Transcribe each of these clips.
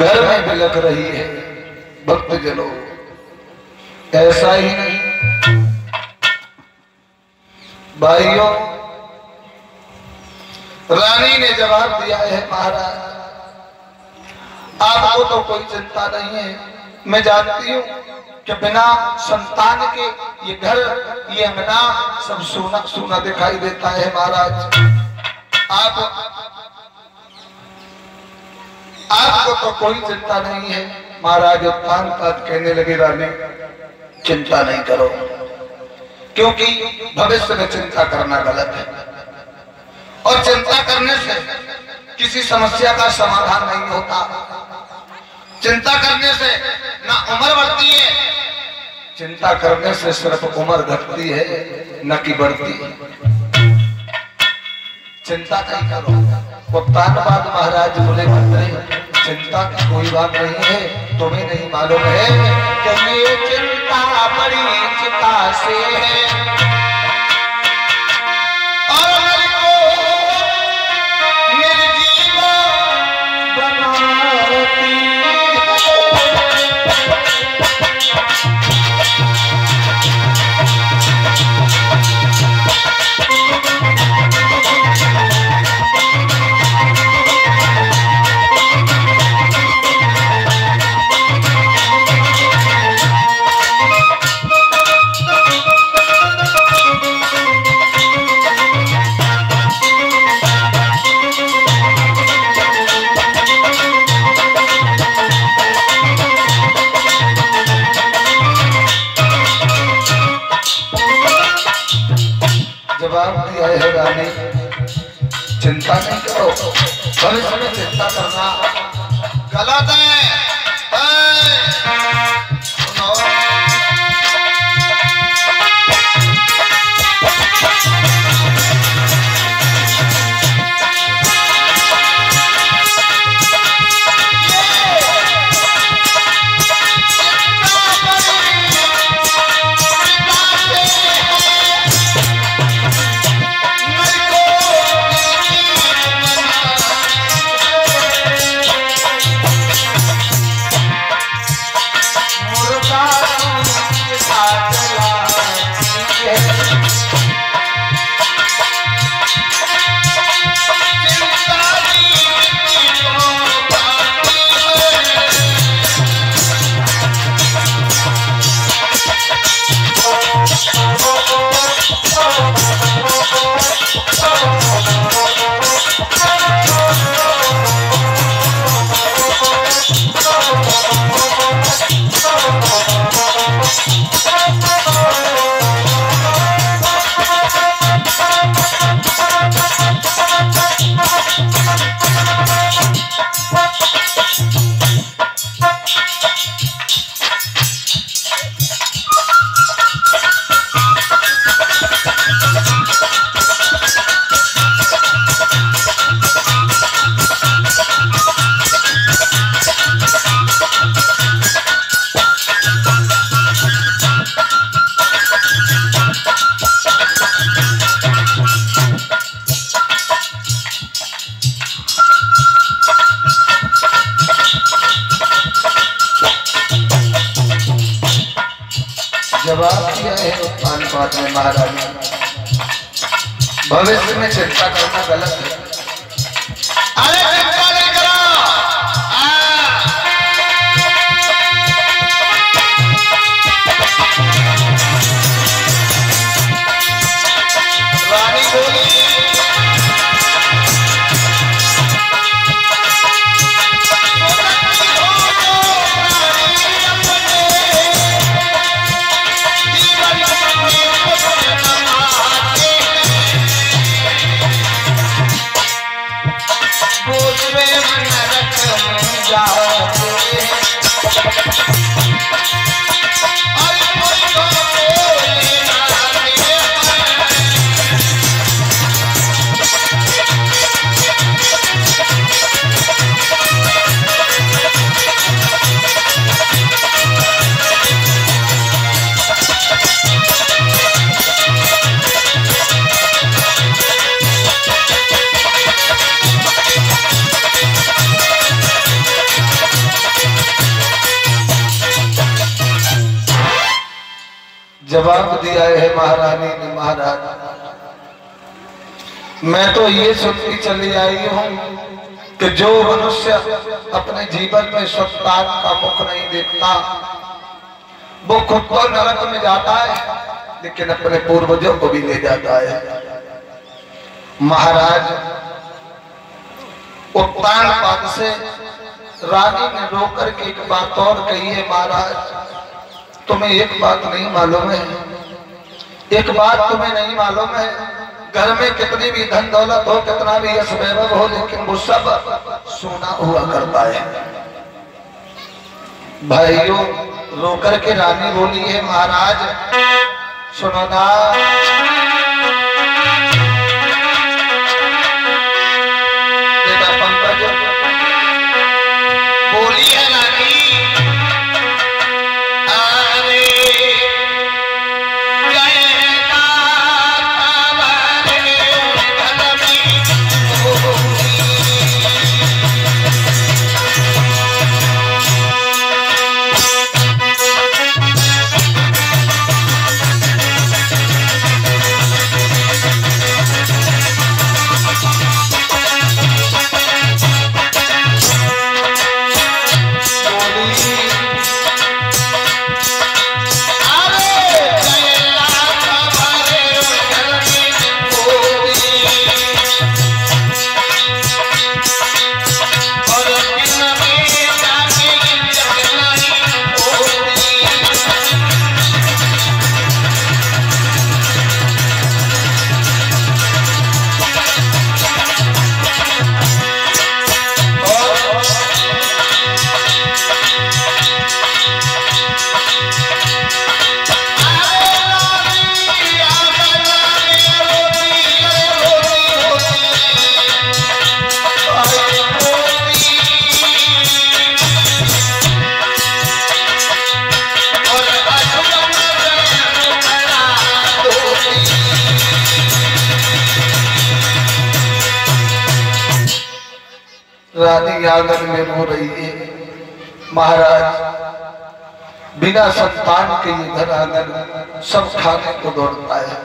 घर में बिलख रही है भक्त जनों। ऐसा ही नहीं भाइयों, रानी ने जवाब दिया है महाराज आपको तो कोई चिंता नहीं है, मैं जानती हूँ कि बिना संतान के ये घर ये अंगना सब सोना सोना दिखाई देता है महाराज। आपको तो कोई चिंता नहीं है। महाराज उत्तान पाद कहने लगे रानी चिंता नहीं करो, क्योंकि भविष्य में चिंता करना गलत है और चिंता करने से किसी समस्या का समाधान नहीं होता। चिंता करने से ना उम्र बढ़ती है, चिंता करने से सिर्फ उम्र घटती है न कि बढ़ती है। चिंता नहीं करो। उत्तानपाद महाराज बोले नहीं, चिंता की कोई बात नहीं है। तुम्हें नहीं मालूम है कि ये चिंता बड़ी चिंता से है और मेरे को निर्जीव बनाती। जवाब दिया है रानी चिंता नहीं करो, भविष्य में चिंता करना गलत है। जवाब दिया है उत्तानपाद में महारानी भविष्य में चिंता करना गलत है। अरे चिंता नहीं करो, रानी बोली बोल जवाब दिया है महारानी ने, महाराज मैं तो ये सुनती चली आई हूं कि जो मनुष्य अपने जीवन में संतान का मुख नहीं देखता वो खुद तो नरक में जाता है, लेकिन अपने पूर्वजों को भी ले जाता है। महाराज उत्तानपाद से रानी ने रोकर के एक बात और कही है, महाराज तुम्हें एक बात नहीं मालूम है, एक बात तुम्हें नहीं मालूम है, घर में कितनी भी धन दौलत हो, कितना भी यश वैभव हो, लेकिन वो सब सोना हुआ करता है। भाइयों रोकर के रानी बोली है, महाराज सुनो ना, बेटा पंकज बोली है रानी, रानी आंगन में रो रही है। महाराज बिना संतान के ये घर आंगन सब खाने को दौड़ता है,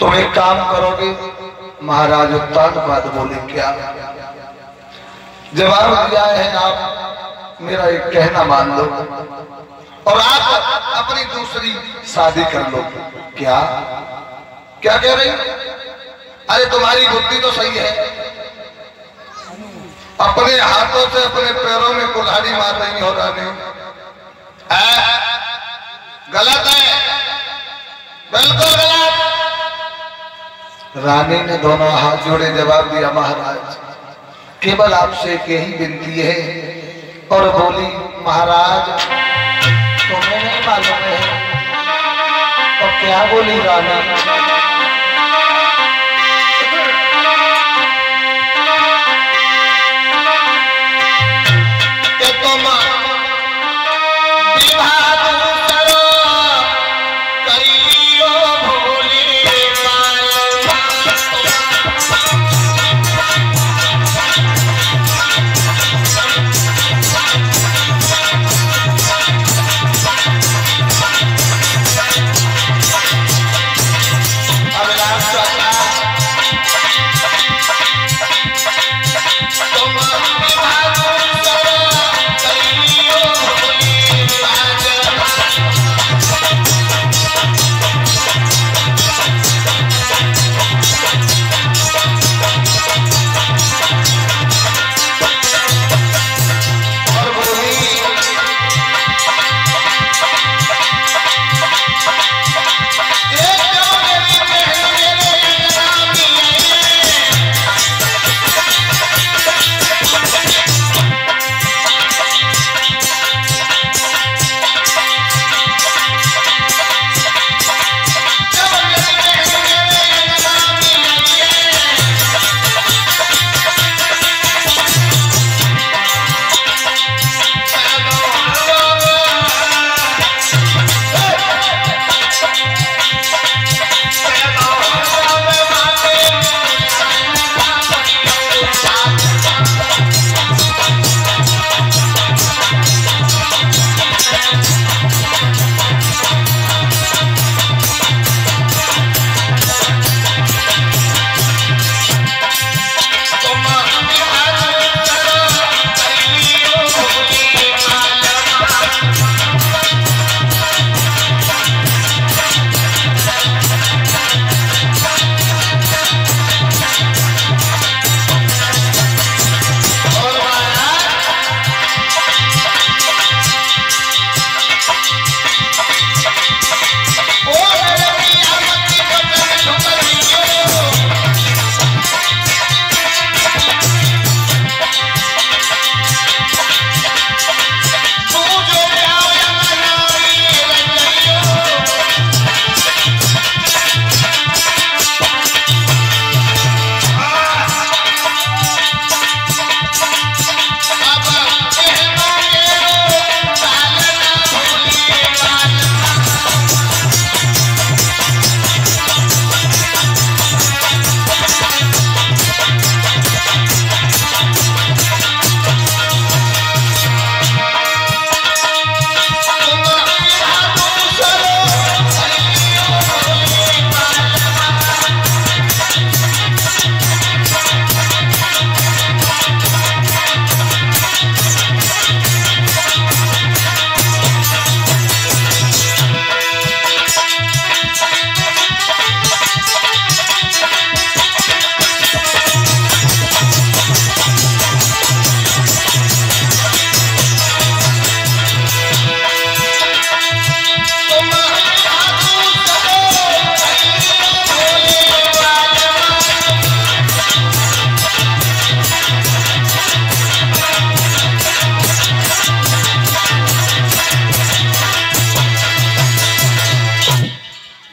तुम एक काम करोगे? महाराज उत्तानपाद बोले क्या? जवाब दिया है आप मेरा एक कहना मान लो और आप अपनी दूसरी शादी कर लो। क्या क्या कह रही? अरे तुम्हारी बुद्धि तो सही है, अपने हाथों से अपने पैरों में कुल्हाड़ी मार रही हो रानी, गलत है, बिल्कुल गलत। रानी ने दोनों हाथ जोड़े जवाब दिया, महाराज केवल आपसे एक यही विनती है। और बोली, महाराज तुम्हें नहीं मालूम है? और क्या बोली रानी?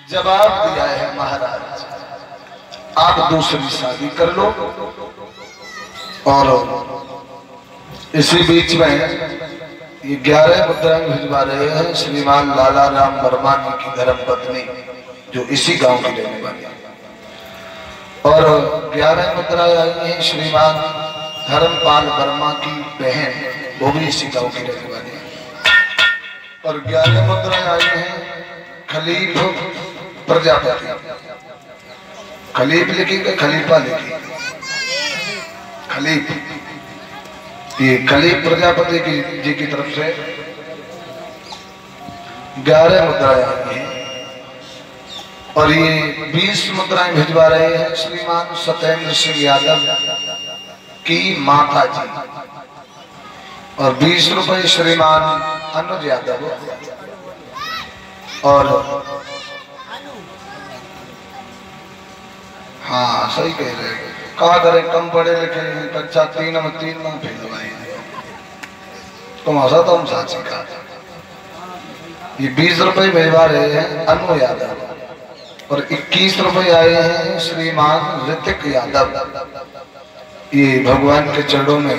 जवाब दिया है महाराज, आप दूसरी शादी कर लो। और इसी बीच में ये 11 मुद्राएं भिजवा रहे हैं श्रीमान लाला राम वर्मा जी की धर्म पत्नी, जो इसी गांव की रहने वाली है। और 11 मुद्राएं आई हैं श्रीमान धर्मपाल वर्मा की बहन, वो भी इसी गांव की रहने वाली है। और 11 मुद्राएं आई हैं खलीफ प्रजापति, खलीफ लिखी गई, खलीफा लिखी, खलीफ, ये खलीफ प्रजापति की जी की तरफ से 11 मुद्राएं आई हैं। और ये 20 मुद्राएं भिजवा रहे हैं श्रीमान सत्येंद्र सिंह यादव की माता जी। और 20 रुपए श्रीमान अनुज यादव। और हाँ सही कह रहे हैं, कहा करें कम पढ़े लिखे हैं, कक्षा 3 में 3 माह फेल हुए हैं, तुम हंसा तो हम साची का। ये 20 रुपए भिजवा रहे हैं अनु यादव। और 21 रुपए आए हैं श्रीमान ऋतिक यादव, ये भगवान के चरणों में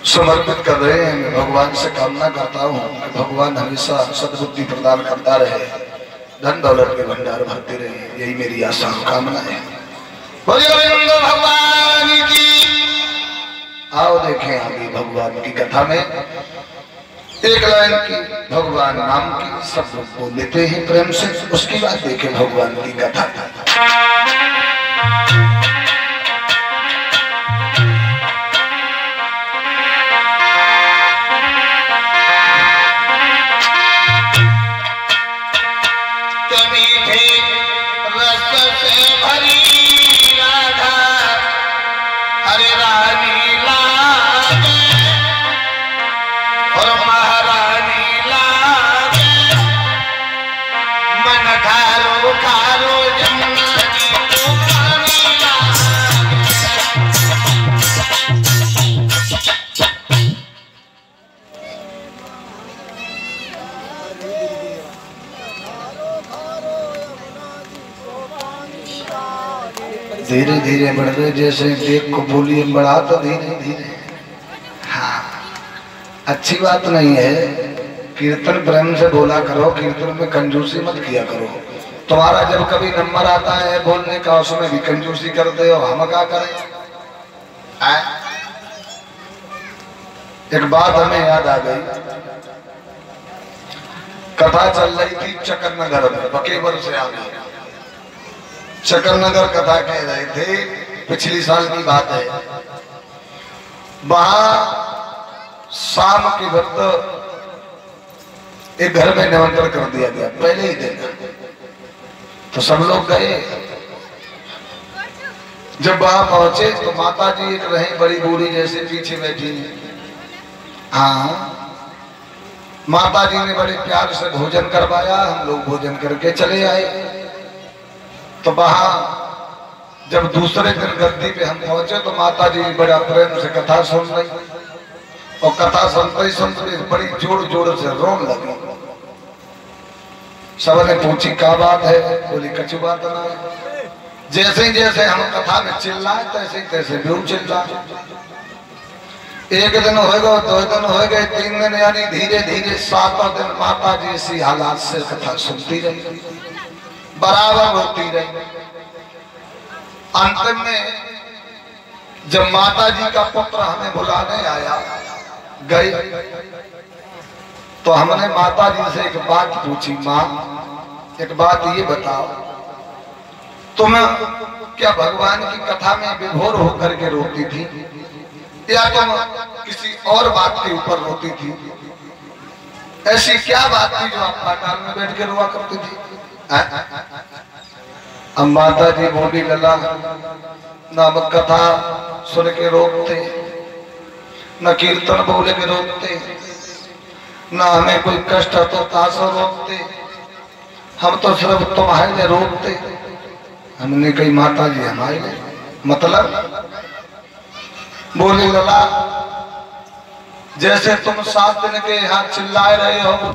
समर्पित कर रहे हैं। मैं भगवान से कामना करता हूँ कि भगवान हमेशा सद्बुद्धि प्रदान करता रहे, धन दौलत के भंडार भरते रहे, यही मेरी आशा और कामना है। भगवान की आओ देखें अभी भगवान की कथा में एक लाइन की भगवान नाम की सब लोग बोल लेते हैं प्रेम से, उसकी बात देखें भगवान की कथा। धीरे धीरे बढ़ रहे, जैसे देख को बोलिए बढ़ा तो धीरे धीरे। हाँ अच्छी बात नहीं है, कीर्तन प्रेम से बोला करो, कीर्तन में कंजूसी मत किया करो। तुम्हारा जब कभी नंबर आता है बोलने का, उसमें भी कंजूसी करते हो, हम क्या करें। एक बात हमें याद आ गई, कथा चल रही थी चक्कर नगर में, बकेवर से आ गई चक्कर नगर कथा कह रहे थे, पिछली साल की बात है। वहां शाम के वक्त एक घर में निमंत्रण कर दिया गया पहले ही दिन, तो सब लोग गए। जब वहां पहुंचे तो माता जी एक रही बड़ी बूढ़ी जैसे पीछे बैठी है। हाँ माता जी ने बड़े प्यार से भोजन करवाया, हम लोग भोजन करके चले आए। तो वहां जब दूसरे दिन गद्दी पे हम पहुंचे तो माता जी बड़ा प्रेम से कथा सुन रही, और कथा सुनते बड़ी जोर जोर से रोने लगी। सबने पूछी क्या बात है, बोली कछु बात ना है। जैसे जैसे हम कथा में चिल्लाए तैसे तैसे भी चिल्लाए। एक दिन हो गए, 2 दिन हो गए, 3 दिन, यानी धीरे धीरे 7वां दिन माता जी इसी हालात से कथा सुनती रही, बराबर होती रही। अंत में जब माता जी का पुत्र हमें बुलाने आया गई, तो हमने माता जी से एक बात पूछी, माँ एक बात ये बताओ, तुम क्या भगवान की कथा में विभोर होकर के रोती थी या तुम किसी और बात के ऊपर रोती थी? ऐसी क्या बात थी जो आप पाताल में बैठ के रोआ करती थी? अब माता जी बोली, लला नामक कथा सुन के रोकते, न कीर्तन बोले के रोकते, न हमें कोई कष्ट तो तासो रोकते, हम तो सिर्फ तुम्हारे लिए रोकते। हमने कही माता जी हमारे लिए मतलब? बोली, लला जैसे तुम 7 दिन के यहाँ चिल्लाए रहे हो,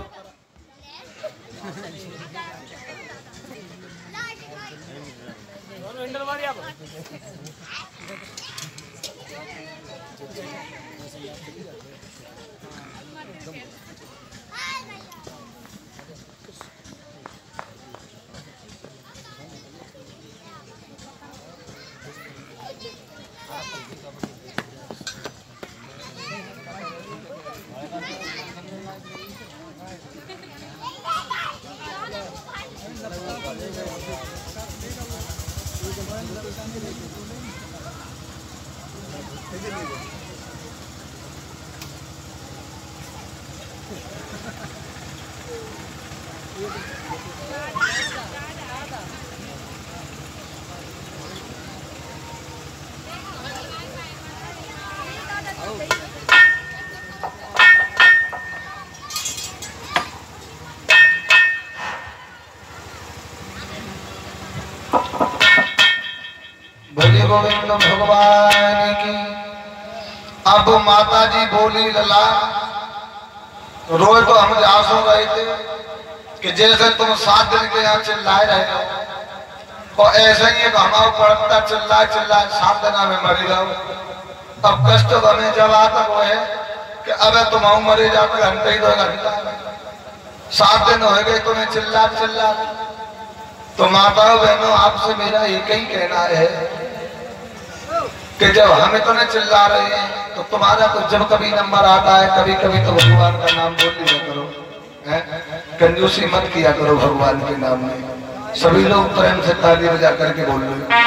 बोले गोविंद भगवान की। अब माता जी बोली लला, रोज तो हम आस हो गए थे कि जैसे तुम 7 दिन के यहाँ चिल्लाए रहे हो और ऐसे ही एक हमारा पड़ता चिल्ला 7 दिन में मरी जाओ। अब कष्ट तो हमें जब आता वो है कि अब तुम मरे जाते घंटे ही 2 घंटा, 7 दिन हो गए तुम्हें चिल्ला। तो माताओं बहनों आपसे मेरा एक ही कहना है कि जब हम इतने चिल्ला रहे हैं तो तुम्हारा तो जब कभी नंबर आता है कभी कभी तो भगवान का नाम बोल लिया करो, कंजूसी मत किया करो भगवान के नाम में। सभी लोग प्रेम से ताली बजा करके बोल रहे।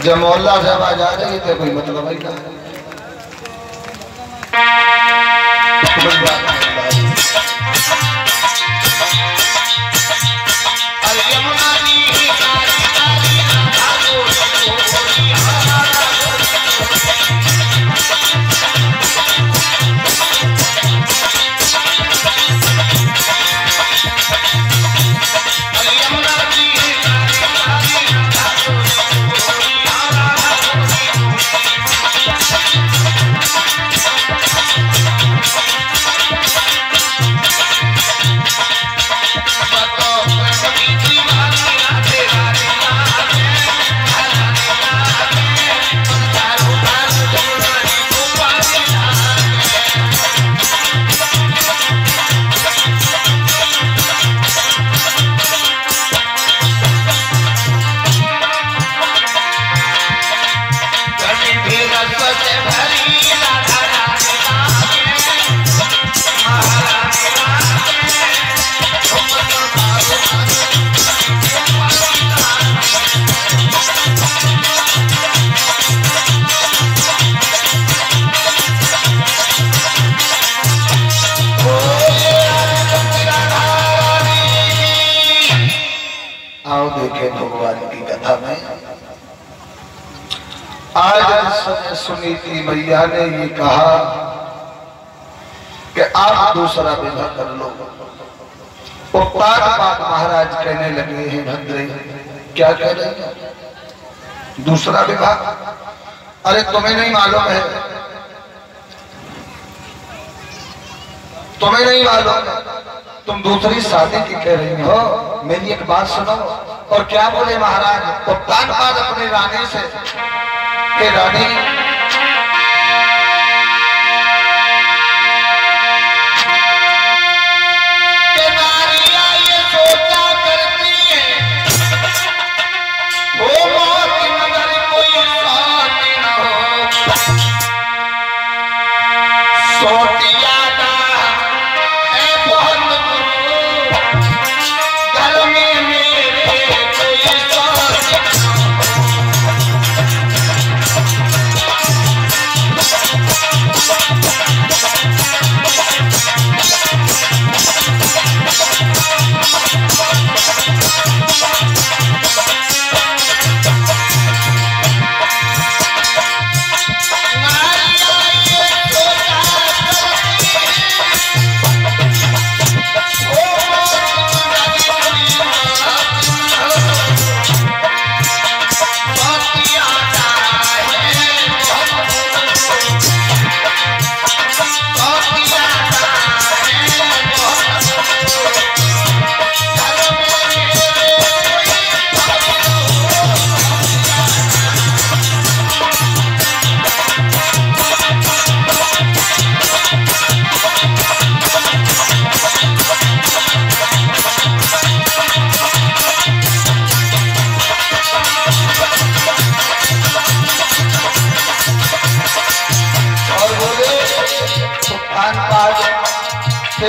जब मोहल्ला से आवाज आ रही है कोई मतलब ही ना भगवान की कथा में आज सुनीति मैया ने ये कहा कि आप दूसरा विवाह कर लो। उत्तानपाद महाराज कहने लगे हैं भद्रे, क्या कह रहे हैं दूसरा विवाह? अरे तुम्हें नहीं मालूम है, तुम्हें नहीं मालूम, तुम दूसरी शादी की कह रही हो। मेरी एक बात सुनो। और क्या बोले महाराज उत्तानपाद अपनी रानी से कि रानी के नारियां ये सोचा करती है वो मौत मगर कोई साथ न हो, सोटिया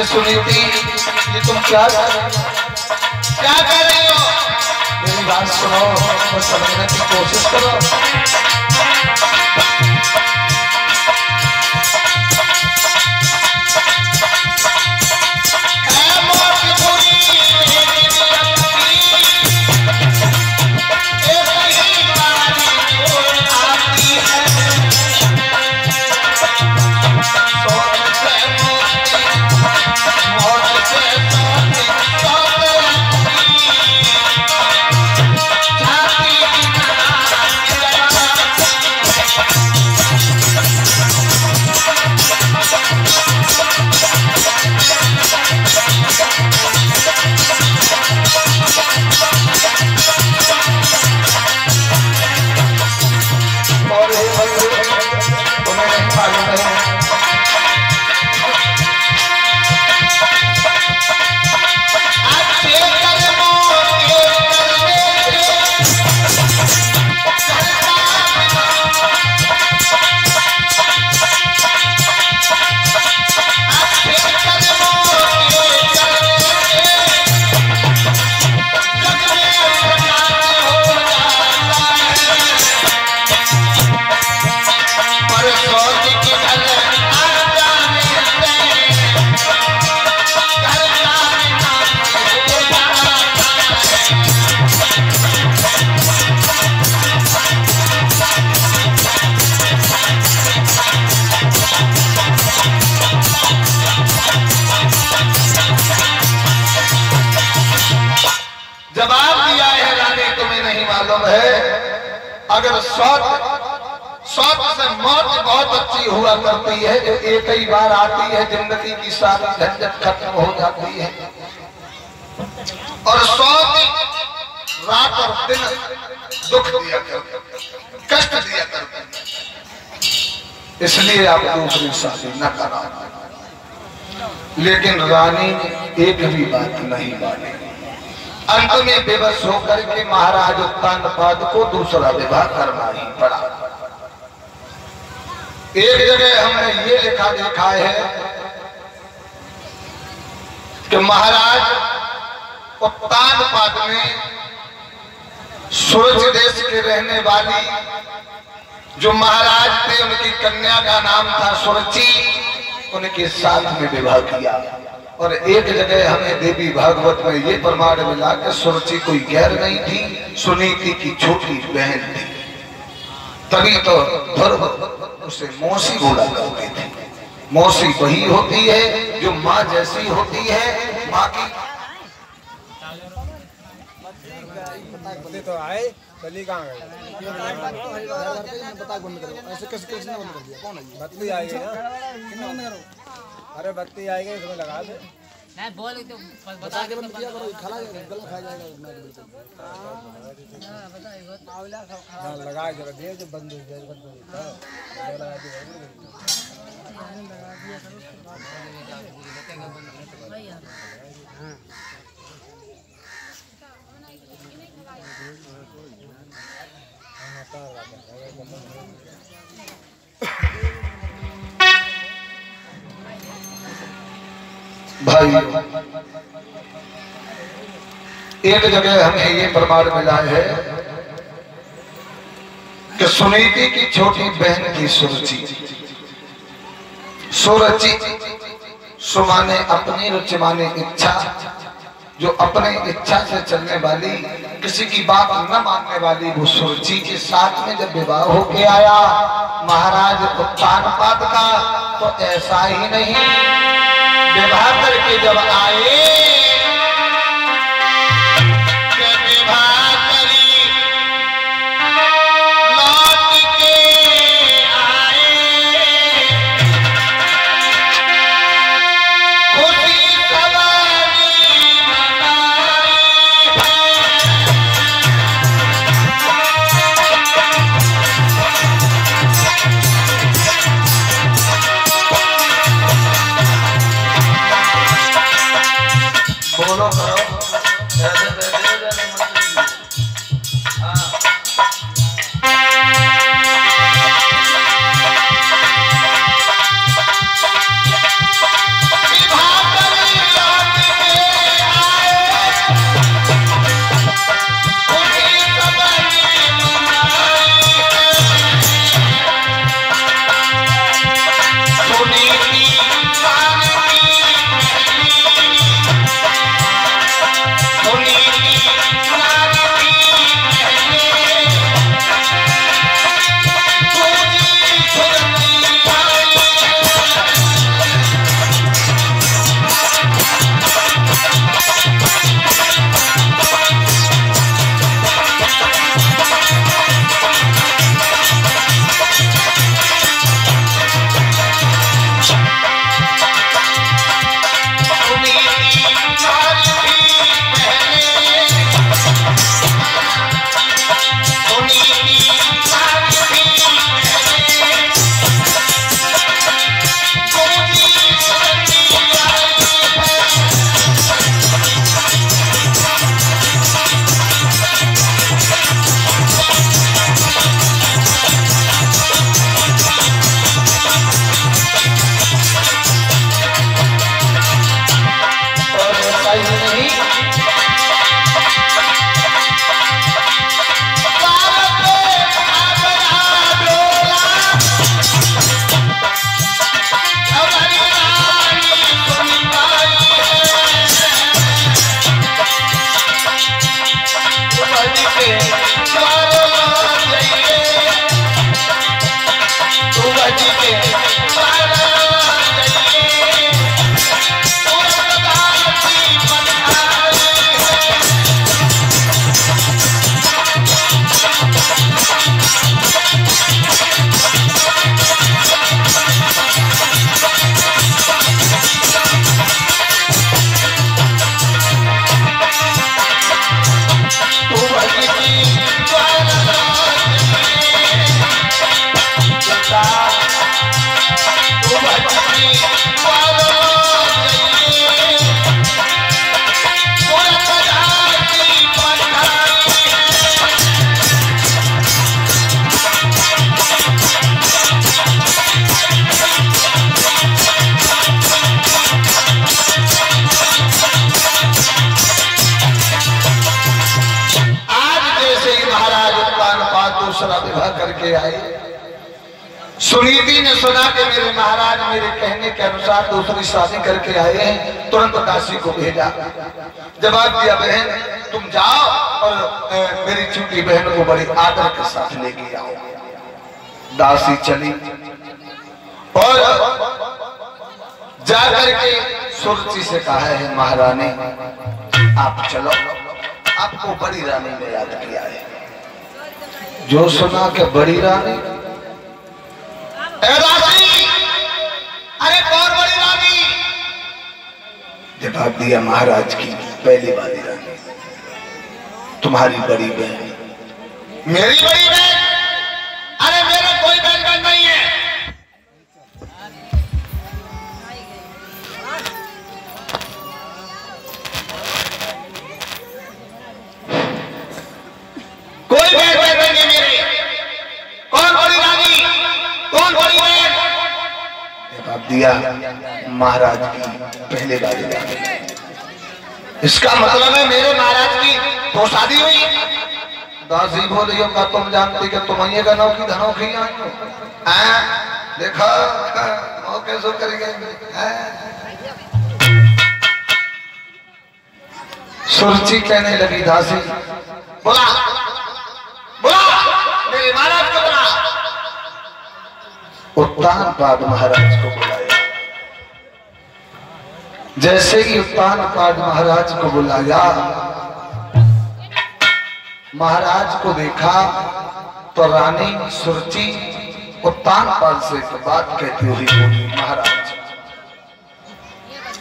सुनीति ये तुम क्या कर रही हो? मेरी बात सुनो और समझने की कोशिश करो। अगर सौत से मौत बहुत अच्छी हुआ करती है, जो एक ही बार आती है, जिंदगी की सारी झंझट खत्म हो जाती है। और सौत रात और दिन दुख दिया करती, कष्ट दिया करती, इसलिए आप दूसरी शादी न करा। लेकिन रानी ने एक भी बात नहीं मानी। अंत में बेबस होकर के महाराज उत्तानपाद को दूसरा विवाह करना ही पड़ा। एक जगह हमने ये लिखा देखा है कि महाराज उत्तानपाद ने सूरज देश के रहने वाली जो महाराज थे, उनकी कन्या का नाम था सुरची, उनके साथ में विवाह किया। और एक जगह हमें देवी भागवत में ये प्रमाण मिला कि सुरची कोई गैर नहीं थी, सुनीति की छोटी बहन थी। तभी तो ध्रुव उसे मौसी बोला करते थे। मौसी वही होती है जो माँ जैसी होती है। माँ की तो आए चली कहाँ गई? ऐसे कैसे बंद कर दिया? कौन है? बत्ती आएगी ना? कितना बंद करो? अरे बत्ती आएगी इसमें लगा दे। नहीं बोल तो बता के बंद किया करो, खाना गला खा जाएगा। हां लगा के दे जो बंद हो जाए, बंद हो जाए लगा दे भाई। एक जगह हमें ये प्रमाण मिला है कि सुनीति की छोटी बहन थी सुरुचि। सुरुचि सुमाने अपनी रुचि माने इच्छा, जो अपने इच्छा से चलने वाली, किसी की बात न मानने वाली, वो सुरुचि के साथ में जब विवाह होके आया महाराज उत्तानपाद का, तो ऐसा ही नहीं, विवाह करके जब आए, विवाह करी लौट के आए, खुशी सवारी बोलो करो विवाह कर दूसरा विवाह करके आए। सुनीति ने सुना कि मेरे महाराज मेरे कहने के अनुसार दूसरी शादी करके आए हैं, तुरंत दासी को भेजा। जवाब दिया, बहन तुम जाओ और मेरी छोटी बहन को बड़ी आदर के साथ लेके आओ। दासी चली और जाकर के सुरची से कहा है, महारानी आप चलो, आपको बड़ी रानी ने याद किया है। जो सुना कि बड़ी रानी, अरे कौन बड़ी रानी? जवाब दिया, महाराज की पहली वाली रानी, तुम्हारी बड़ी बहन। मेरी बड़ी बहन? अरे मेरा कोई बहन नहीं है। कोई बहन नहीं है मेरी। कौन बड़ी रानी, कौन बड़ी बहन? जवाब दिया, महाराज की पहले वाली रानी। इसका मतलब है मेरे महाराज की तो शादी हुई। दासी बोली, का तुम जानती कि तुम ये गनों की धनों की देखा मौके सो करेंगे। सुरची कहने लगी, दासी बोला बोला मेरे महाराज को बोला। उत्तानपाद महाराज को बुलाया। जैसे ही उत्तानपाद महाराज को बुलाया, महाराज को देखा तो रानी सुरची उत्तानपाद से एक बात कहती हुई बोली, महाराज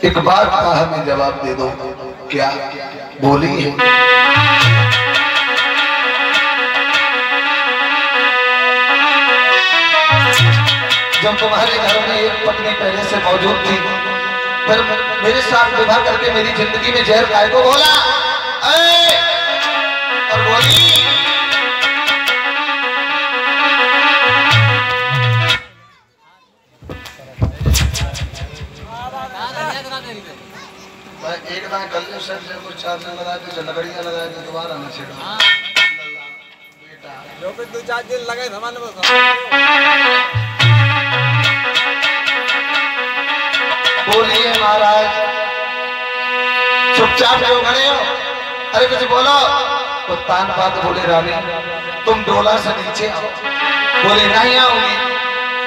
एक बात का हमें जवाब दे दो। क्या? बोली है, जब तुम्हारे घर में एक पत्नी पहले से मौजूद थी, फिर मेरे साथ विवाह करके मेरी जिंदगी में जहर काय को बोला? और बोली एक दाएं कर ले, सर से कुछ चार दिन लगा के लकड़ियां लगा के दोबारा न छेड़ो। जो भी 2-4 दिन लगे सामान में बोलिए महाराज, चुपचाप क्यों खड़े हो? अरे कुछ बोलो। उत्तानपाद बोले, रानी तुम डोला से नीचे आओ। बोले नहीं आऊंगी,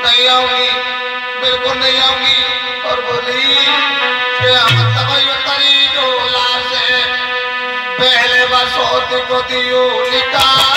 नहीं आऊंगी, बिल्कुल नहीं आऊंगी। और बोली डोला से पहले बसोती को दियो निकाल।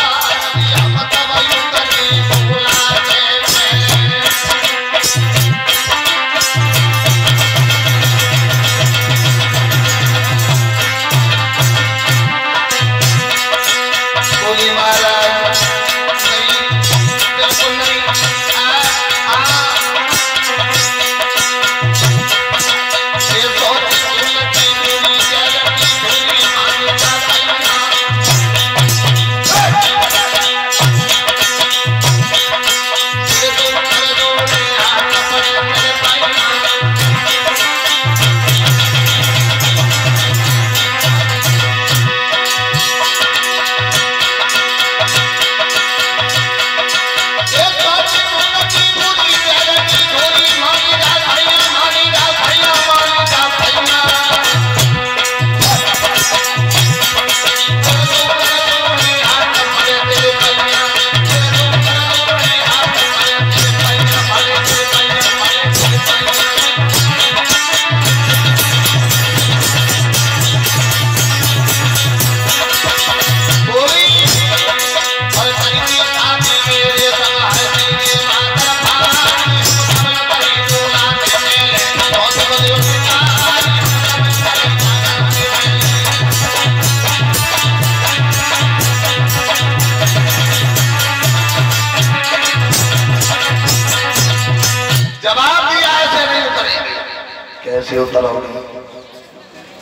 कैसे उतरोगे?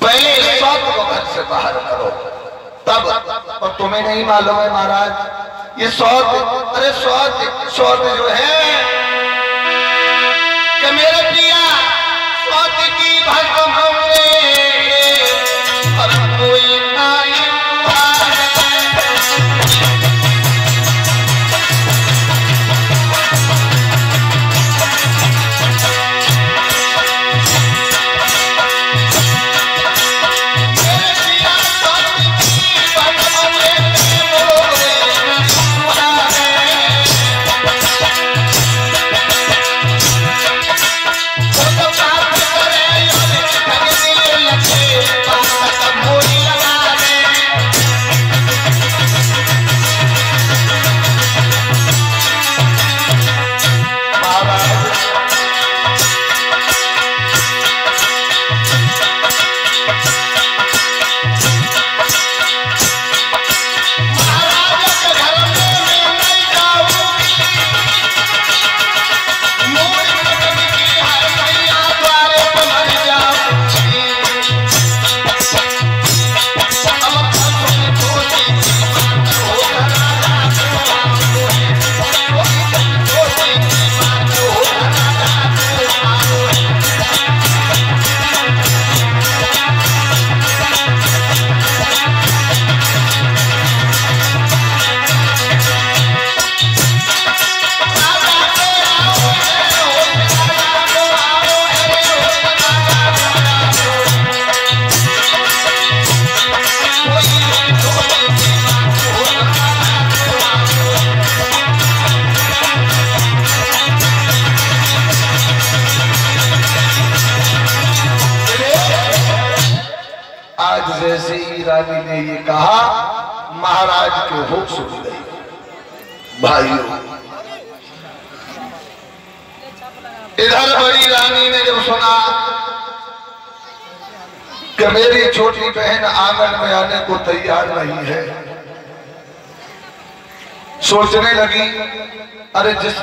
पहले इस शौक को घर से बाहर करो, तब। और तुम्हें नहीं मालूम है महाराज, ये शौक, अरे शौक जो है कि मेरे पिया शौक की भस्म हमने और कोई नहीं जैसे ही रानी ने ये कहा, महाराज के होश उड़ गए। भाइयों, इधर बड़ी रानी ने जब सुना कि मेरी छोटी बहन आंगन में आने को तैयार नहीं है, सोचने लगी, अरे जिस